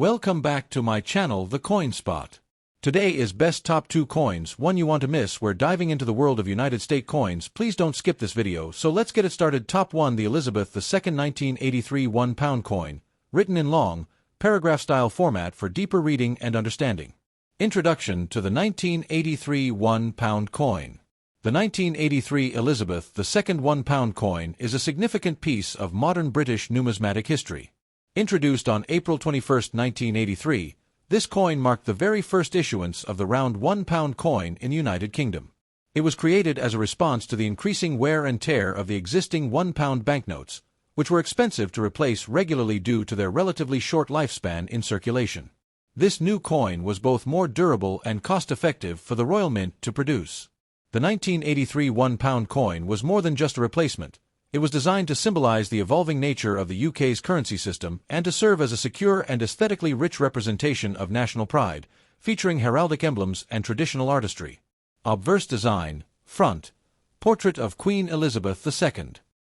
Welcome back to my channel, The Coin Spot. Today is best top 2 coins, one you want to miss. We're diving into the world of United States coins. Please don't skip this video, so let's get it started. Top 1. The Elizabeth II 1983 1-pound coin, written in long, paragraph-style format for deeper reading and understanding. Introduction to the 1983 1-pound coin. The 1983 Elizabeth II 1-pound coin is a significant piece of modern British numismatic history. Introduced on April 21, 1983, this coin marked the very first issuance of the round 1-pound coin in the United Kingdom. It was created as a response to the increasing wear and tear of the existing 1-pound banknotes, which were expensive to replace regularly due to their relatively short lifespan in circulation. This new coin was both more durable and cost-effective for the Royal Mint to produce. The 1983 1-pound coin was more than just a replacement. It was designed to symbolize the evolving nature of the UK's currency system and to serve as a secure and aesthetically rich representation of national pride, featuring heraldic emblems and traditional artistry. Obverse design, front, portrait of Queen Elizabeth II.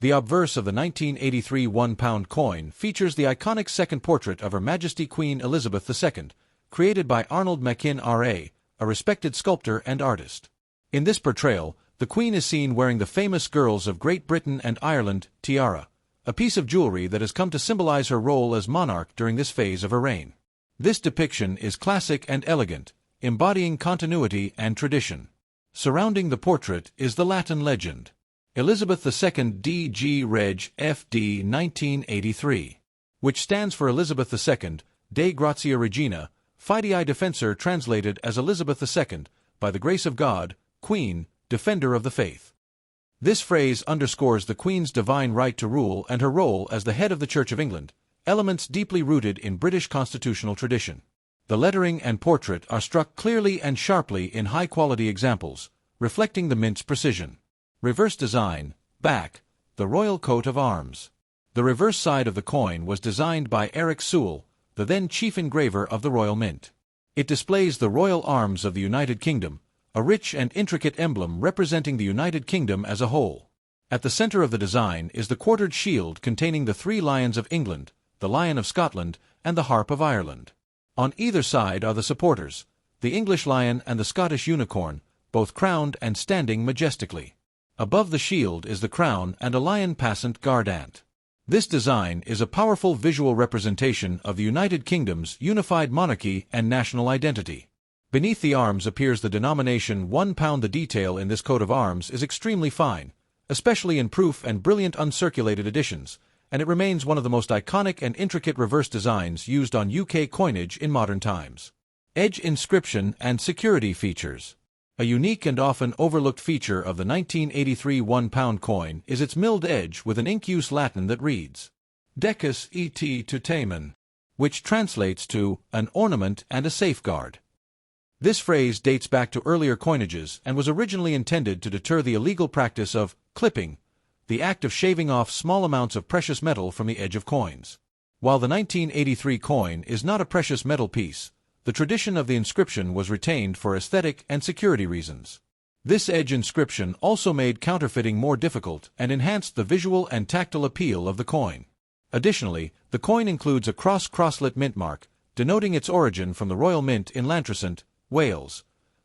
The obverse of the 1983 1-pound coin features the iconic second portrait of Her Majesty Queen Elizabeth II, created by Arnold Machin R.A., a respected sculptor and artist. In this portrayal, the Queen is seen wearing the famous Girls of Great Britain and Ireland tiara, a piece of jewelry that has come to symbolize her role as monarch during this phase of her reign. This depiction is classic and elegant, embodying continuity and tradition. Surrounding the portrait is the Latin legend, Elizabeth II D.G. Reg. F.D. 1983, which stands for Elizabeth II, Dei Gratia Regina, Fidei Defensor, translated as Elizabeth II, by the grace of God, Queen, Defender of the Faith. This phrase underscores the Queen's divine right to rule and her role as the head of the Church of England, elements deeply rooted in British constitutional tradition. The lettering and portrait are struck clearly and sharply in high-quality examples, reflecting the mint's precision. Reverse design, back, the royal coat of arms. The reverse side of the coin was designed by Eric Sewell, the then chief engraver of the Royal Mint. It displays the royal arms of the United Kingdom, a rich and intricate emblem representing the United Kingdom as a whole. At the center of the design is the quartered shield containing the 3 lions of England, the Lion of Scotland, and the Harp of Ireland. On either side are the supporters, the English lion and the Scottish unicorn, both crowned and standing majestically. Above the shield is the crown and a lion passant guardant. This design is a powerful visual representation of the United Kingdom's unified monarchy and national identity. Beneath the arms appears the denomination 1 pound. The detail in this coat of arms is extremely fine, especially in proof and brilliant uncirculated editions, and it remains one of the most iconic and intricate reverse designs used on UK coinage in modern times. Edge inscription and security features. A unique and often overlooked feature of the 1983 1-pound coin is its milled edge with an ink-use Latin that reads, Decus et tutamen, which translates to an ornament and a safeguard. This phrase dates back to earlier coinages and was originally intended to deter the illegal practice of clipping, the act of shaving off small amounts of precious metal from the edge of coins. While the 1983 coin is not a precious metal piece, the tradition of the inscription was retained for aesthetic and security reasons. This edge inscription also made counterfeiting more difficult and enhanced the visual and tactile appeal of the coin. Additionally, the coin includes a cross-crosslet mint mark, denoting its origin from the Royal Mint in Llantrisant, Wales.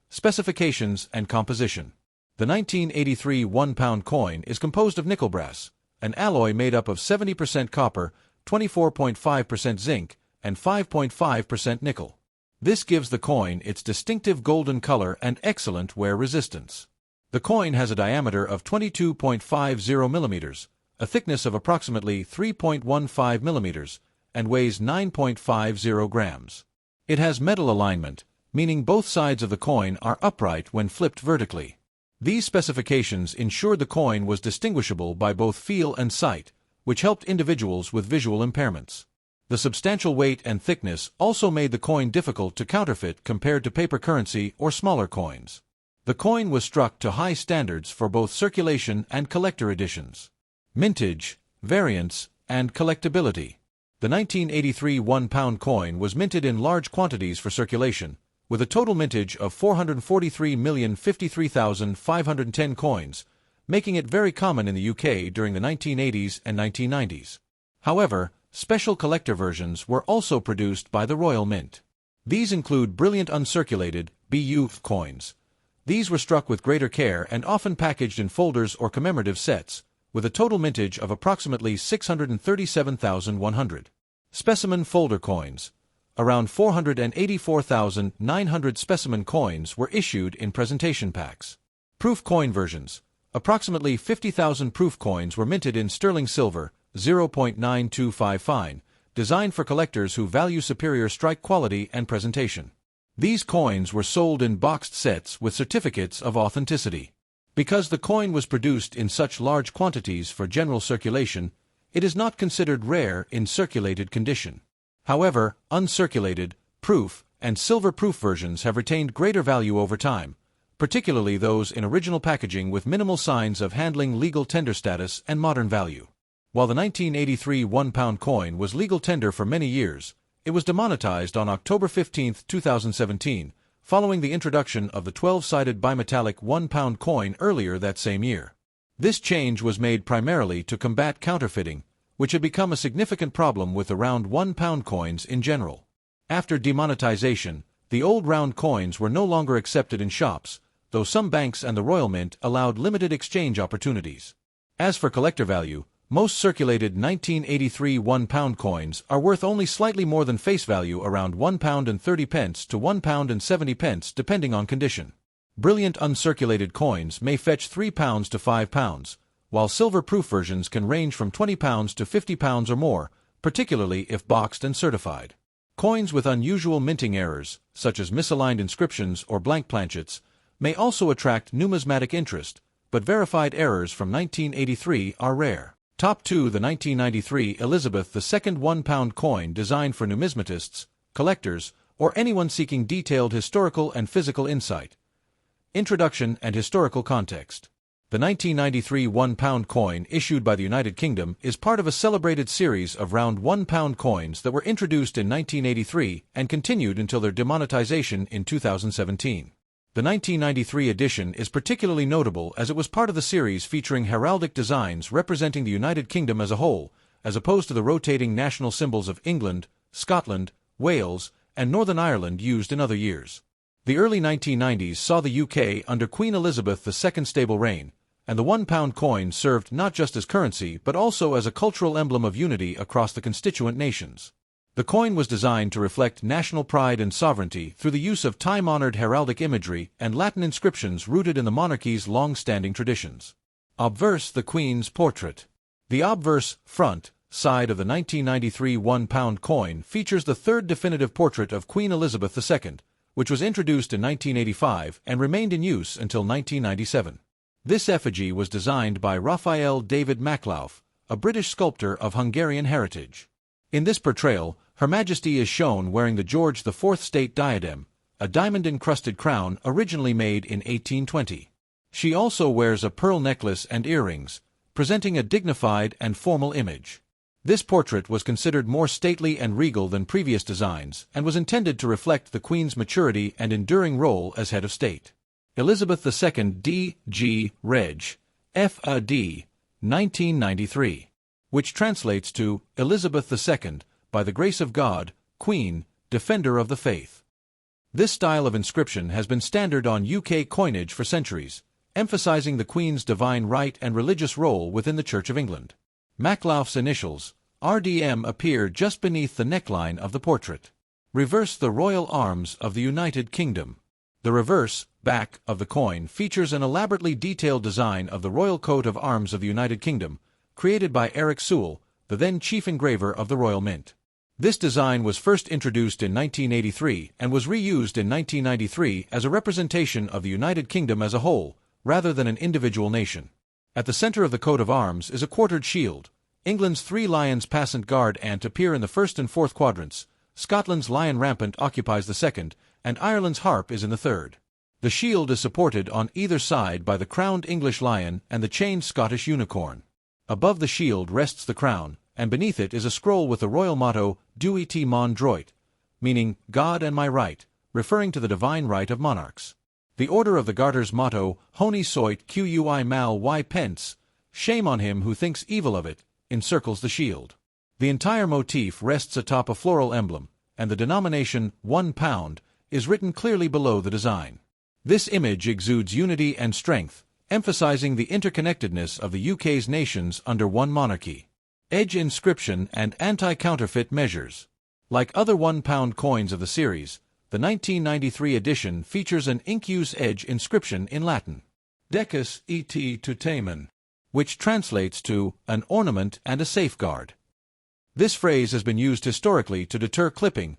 Specifications and composition. The 1983 1-pound coin is composed of nickel brass, an alloy made up of 70% copper, 24.5% zinc, and 5.5% nickel. This gives the coin its distinctive golden color and excellent wear resistance. The coin has a diameter of 22.50 millimeters, a thickness of approximately 3.15 millimeters, and weighs 9.50 grams. It has metal alignment, meaning both sides of the coin are upright when flipped vertically. These specifications ensured the coin was distinguishable by both feel and sight, which helped individuals with visual impairments. The substantial weight and thickness also made the coin difficult to counterfeit compared to paper currency or smaller coins. The coin was struck to high standards for both circulation and collector editions. Mintage, variants, and collectability. The 1983 1-pound coin was minted in large quantities for circulation, with a total mintage of 443,053,510 coins, making it very common in the UK during the 1980s and 1990s. However, Special collector versions were also produced by the Royal Mint. These include brilliant uncirculated (BU) coins. These were struck with greater care and often packaged in folders or commemorative sets, with a total mintage of approximately 637,100. Specimen folder coins. Around 484,900 specimen coins were issued in presentation packs. Proof coin versions. Approximately 50,000 proof coins were minted in sterling silver, 0.925 fine, designed for collectors who value superior strike quality and presentation. These coins were sold in boxed sets with certificates of authenticity. Because the coin was produced in such large quantities for general circulation, it is not considered rare in circulated condition. However, uncirculated, proof, and silver-proof versions have retained greater value over time, particularly those in original packaging with minimal signs of handling legal tender status and modern value. While the 1983 £1 coin was legal tender for many years, it was demonetized on October 15, 2017, following the introduction of the 12-sided bimetallic £1 coin earlier that same year. This change was made primarily to combat counterfeiting, which had become a significant problem with the round £1 coins in general. After demonetization, the old round coins were no longer accepted in shops, though some banks and the Royal Mint allowed limited exchange opportunities. As for collector value, most circulated 1983 £1 coins are worth only slightly more than face value, around £1.30 to £1.70 depending on condition. Brilliant uncirculated coins may fetch £3 to £5, while silver-proof versions can range from £20 to £50 or more, particularly if boxed and certified. Coins with unusual minting errors, such as misaligned inscriptions or blank planchets, may also attract numismatic interest, but verified errors from 1983 are rare. Top 2. The 1993 Elizabeth II £1 coin, designed for numismatists, collectors, or anyone seeking detailed historical and physical insight. Introduction and historical context. The 1993 £1 coin issued by the United Kingdom is part of a celebrated series of round £1 coins that were introduced in 1983 and continued until their demonetization in 2017. The 1993 edition is particularly notable as it was part of the series featuring heraldic designs representing the United Kingdom as a whole, as opposed to the rotating national symbols of England, Scotland, Wales, and Northern Ireland used in other years. The early 1990s saw the UK under Queen Elizabeth II's stable reign, and the £1 coin served not just as currency but also as a cultural emblem of unity across the constituent nations. The coin was designed to reflect national pride and sovereignty through the use of time-honored heraldic imagery and Latin inscriptions rooted in the monarchy's long-standing traditions. Obverse: the Queen's portrait. The obverse, front, side of the 1993 £1 coin features the third definitive portrait of Queen Elizabeth II, which was introduced in 1985 and remained in use until 1997. This effigy was designed by Raphael David Maklauf, a British sculptor of Hungarian heritage. In this portrayal, Her Majesty is shown wearing the George IV state diadem, a diamond-encrusted crown originally made in 1820. She also wears a pearl necklace and earrings, presenting a dignified and formal image. This portrait was considered more stately and regal than previous designs and was intended to reflect the Queen's maturity and enduring role as head of state. Elizabeth II D.G. Reg. F.A.D. 1993, which translates to Elizabeth II, by the grace of God, Queen, Defender of the Faith. This style of inscription has been standard on UK coinage for centuries, emphasizing the Queen's divine right and religious role within the Church of England. Maklauf's initials, RDM, appear just beneath the neckline of the portrait. Reverse: the royal arms of the United Kingdom. The reverse, back, of the coin features an elaborately detailed design of the royal coat of arms of the United Kingdom, created by Eric Sewell, the then chief engraver of the Royal Mint. This design was first introduced in 1983 and was reused in 1993 as a representation of the United Kingdom as a whole, rather than an individual nation. At the center of the coat of arms is a quartered shield. England's three lions passant guard ant appear in the first and fourth quadrants, Scotland's lion rampant occupies the second, and Ireland's harp is in the third. The shield is supported on either side by the crowned English lion and the chained Scottish unicorn. Above the shield rests the crown, and beneath it is a scroll with the royal motto, Dewi T Mon Droit, meaning, God and my right, referring to the divine right of monarchs. The Order of the Garter's motto, Honi Soit Qui Mal Y Pence, shame on him who thinks evil of it, encircles the shield. The entire motif rests atop a floral emblem, and the denomination £1 is written clearly below the design. This image exudes unity and strength, emphasizing the interconnectedness of the UK's nations under one monarchy. Edge inscription and anti-counterfeit measures. Like other £1 coins of the series, the 1993 edition features an ink-use edge inscription in Latin, Decus et tutamen, which translates to an ornament and a safeguard. This phrase has been used historically to deter clipping,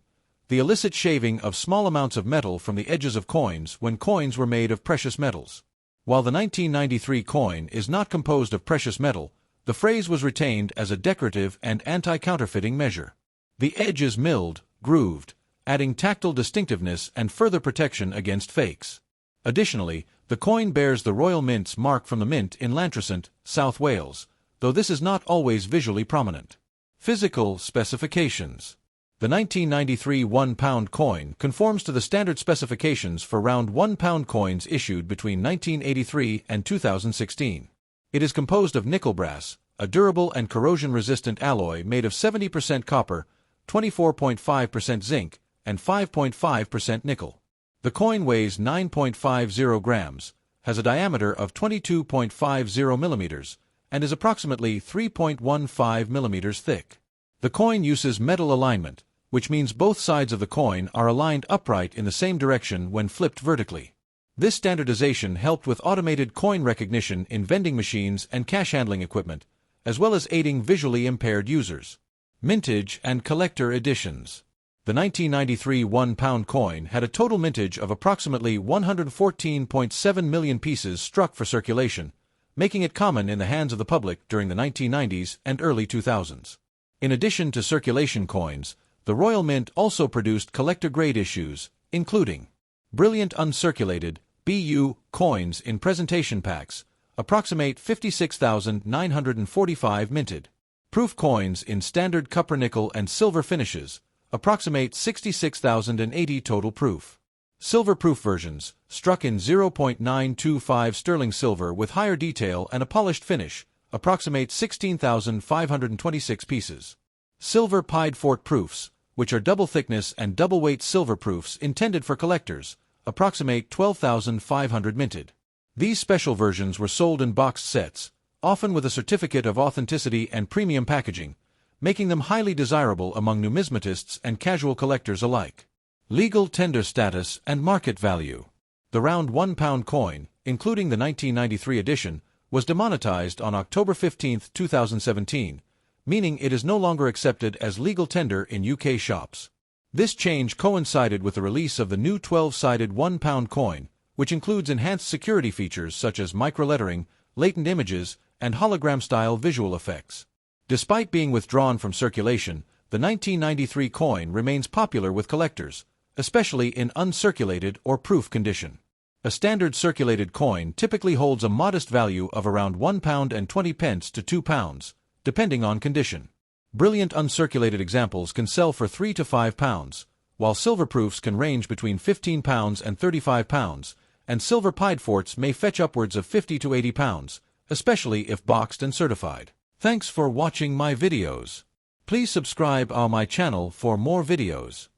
the illicit shaving of small amounts of metal from the edges of coins when coins were made of precious metals. While the 1993 coin is not composed of precious metal, the phrase was retained as a decorative and anti-counterfeiting measure. The edge is milled, grooved, adding tactile distinctiveness and further protection against fakes. Additionally, the coin bears the Royal Mint's mark from the Mint in Llantrisant, South Wales, though this is not always visually prominent. Physical specifications. The 1993 £1 coin conforms to the standard specifications for round £1 coins issued between 1983 and 2016. It is composed of nickel brass, a durable and corrosion-resistant alloy made of 70% copper, 24.5% zinc, and 5.5% nickel. The coin weighs 9.50 grams, has a diameter of 22.50 millimeters, and is approximately 3.15 millimeters thick. The coin uses metal alignment, which means both sides of the coin are aligned upright in the same direction when flipped vertically. This standardization helped with automated coin recognition in vending machines and cash handling equipment, as well as aiding visually impaired users. Mintage and collector editions. The 1993 £1 coin had a total mintage of approximately 114.7 million pieces struck for circulation, making it common in the hands of the public during the 1990s and early 2000s. In addition to circulation coins, the Royal Mint also produced collector-grade issues, including brilliant uncirculated (BU) coins in presentation packs, approximate 56,945 minted. Proof coins in standard copper, nickel, and silver finishes, approximate 66,080 total proof. Silver proof versions, struck in 0.925 sterling silver with higher detail and a polished finish, approximate 16,526 pieces. Silver pied fort proofs, which are double thickness and double weight silver proofs intended for collectors, approximate 12,500 minted. These special versions were sold in boxed sets, often with a certificate of authenticity and premium packaging, making them highly desirable among numismatists and casual collectors alike. Legal tender status and market value. The round £1 coin, including the 1993 edition, was demonetized on October 15, 2017, meaning it is no longer accepted as legal tender in UK shops. This change coincided with the release of the new 12-sided £1 coin, which includes enhanced security features such as microlettering, latent images, and hologram-style visual effects. Despite being withdrawn from circulation, the 1993 coin remains popular with collectors, especially in uncirculated or proof condition. A standard circulated coin typically holds a modest value of around £1.20 to £2, depending on condition. Brilliant uncirculated examples can sell for £3 to £5, while silver proofs can range between £15 and £35, and silver pied forts may fetch upwards of £50 to £80, especially if boxed and certified. Thanks for watching my videos. Please subscribe on my channel for more videos.